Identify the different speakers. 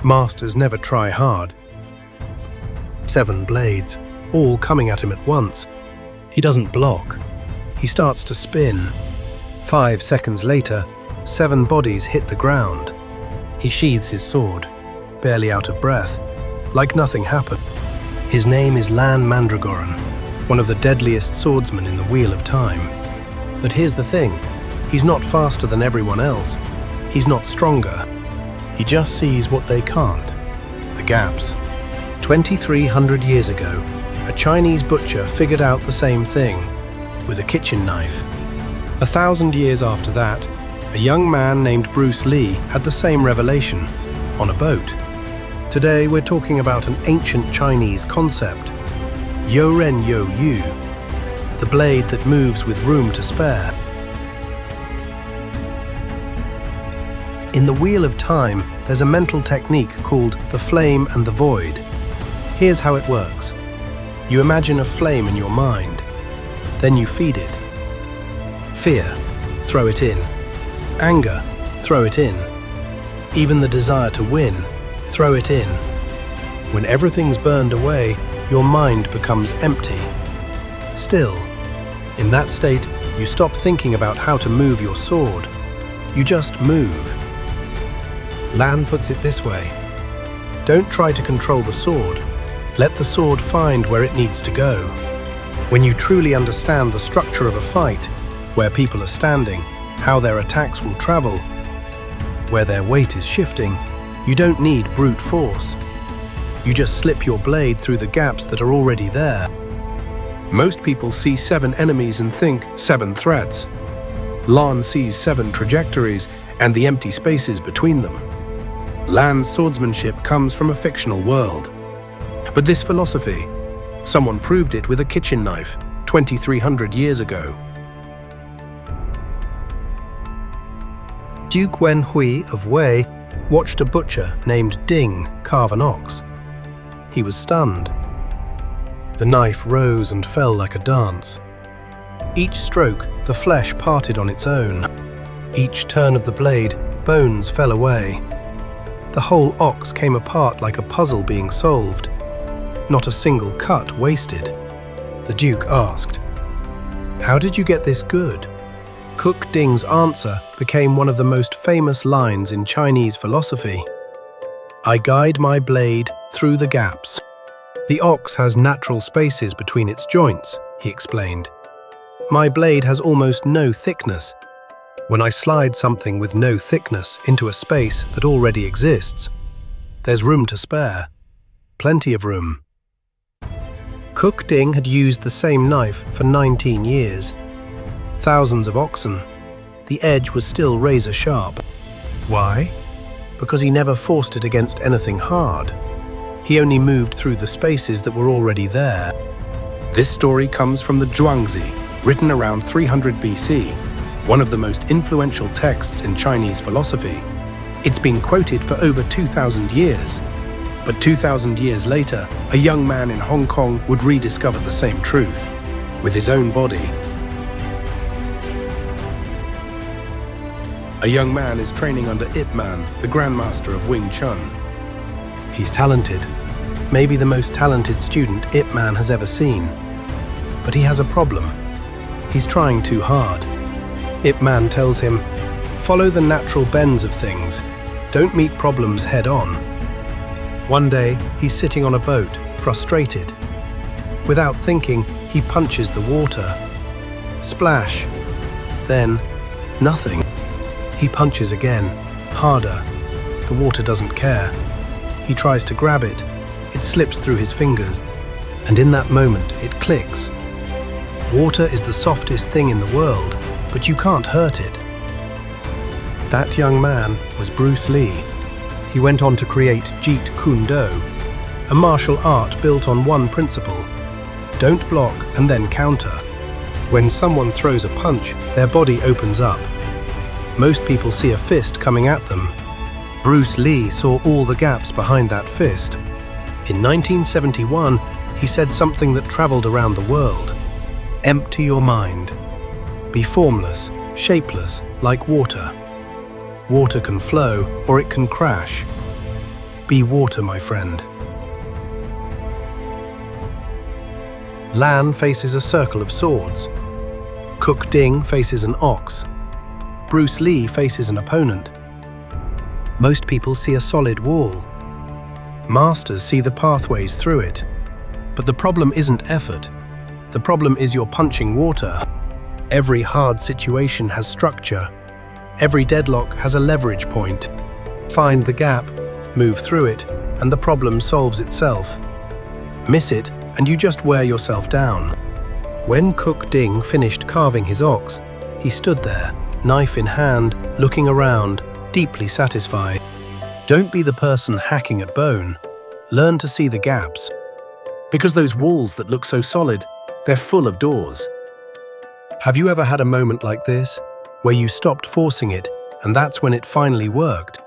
Speaker 1: Masters never try hard. 7 blades, all coming at him at once. He doesn't block. He starts to spin. 5 seconds later, 7 bodies hit the ground. He sheathes his sword, barely out of breath, like nothing happened. His name is Mandragoran, one of the deadliest swordsmen in the Wheel of Time. But here's the thing, he's not faster than everyone else. He's not stronger. He just sees what they can't, the gaps. 2,300 years ago, a Chinese butcher figured out the same thing, with a kitchen knife. 1,000 years after that, a young man named Bruce Lee had the same revelation, on a boat. Today we're talking about an ancient Chinese concept,游刃有余, the blade that moves with room to spare. In the Wheel of Time, there's a mental technique called the flame and the void. Here's how it works. You imagine a flame in your mind, then you feed it. Fear, throw it in. Anger, throw it in. Even the desire to win, throw it in. When everything's burned away, your mind becomes empty. Still, in that state, you stop thinking about how to move your sword. You just move. Lan puts it this way. Don't try to control the sword. Let the sword find where it needs to go. When you truly understand the structure of a fight, where people are standing, how their attacks will travel, where their weight is shifting, you don't need brute force. You just slip your blade through the gaps that are already there. Most people see 7 enemies and think 7 threats. Lan sees 7 trajectories and the empty spaces between them. Lan's swordsmanship comes from a fictional world. But this philosophy, someone proved it with a kitchen knife 2,300 years ago. Duke Wenhui of Wei watched a butcher named Ding carve an ox. He was stunned. The knife rose and fell like a dance. Each stroke, the flesh parted on its own. Each turn of the blade, bones fell away. The whole ox came apart like a puzzle being solved. Not a single cut wasted. The Duke asked, "How did you get this good?" Cook Ding's answer became one of the most famous lines in Chinese philosophy. "I guide my blade through the gaps." The ox has natural spaces between its joints, he explained. My blade has almost no thickness. When I slide something with no thickness into a space that already exists, there's room to spare. Plenty of room. Cook Ding had used the same knife for 19 years. Thousands of oxen. The edge was still razor sharp. Why? Because he never forced it against anything hard. He only moved through the spaces that were already there. This story comes from the Zhuangzi, written around 300 BC, one of the most influential texts in Chinese philosophy. It's been quoted for over 2,000 years. But 2,000 years later, a young man in Hong Kong would rediscover the same truth, with his own body. A young man is training under Ip Man, the Grandmaster of Wing Chun. He's talented, maybe the most talented student Ip Man has ever seen. But he has a problem. He's trying too hard. Ip Man tells him, "Follow the natural bends of things. Don't meet problems head on." One day, he's sitting on a boat, frustrated. Without thinking, he punches the water. Splash. Then, nothing. He punches again, harder. The water doesn't care. He tries to grab it. It slips through his fingers. And in that moment, it clicks. Water is the softest thing in the world, but you can't hurt it. That young man was Bruce Lee. He went on to create Jeet Kune Do, a martial art built on one principle: don't block and then counter. When someone throws a punch, their body opens up. Most people see a fist coming at them. Bruce Lee saw all the gaps behind that fist. In 1971, he said something that traveled around the world. Empty your mind. Be formless, shapeless, like water. Water can flow or it can crash. Be water, my friend. Lan faces a circle of swords. Cook Ding faces an ox. Bruce Lee faces an opponent. Most people see a solid wall. Masters see the pathways through it. But the problem isn't effort. The problem is you're punching water. Every hard situation has structure. Every deadlock has a leverage point. Find the gap, move through it, and the problem solves itself. Miss it, and you just wear yourself down. When Cook Ding finished carving his ox, he stood there, knife in hand, looking around, deeply satisfied. Don't be the person hacking at bone. Learn to see the gaps. Because those walls that look so solid, they're full of doors. Have you ever had a moment like this, where you stopped forcing it, and that's when it finally worked?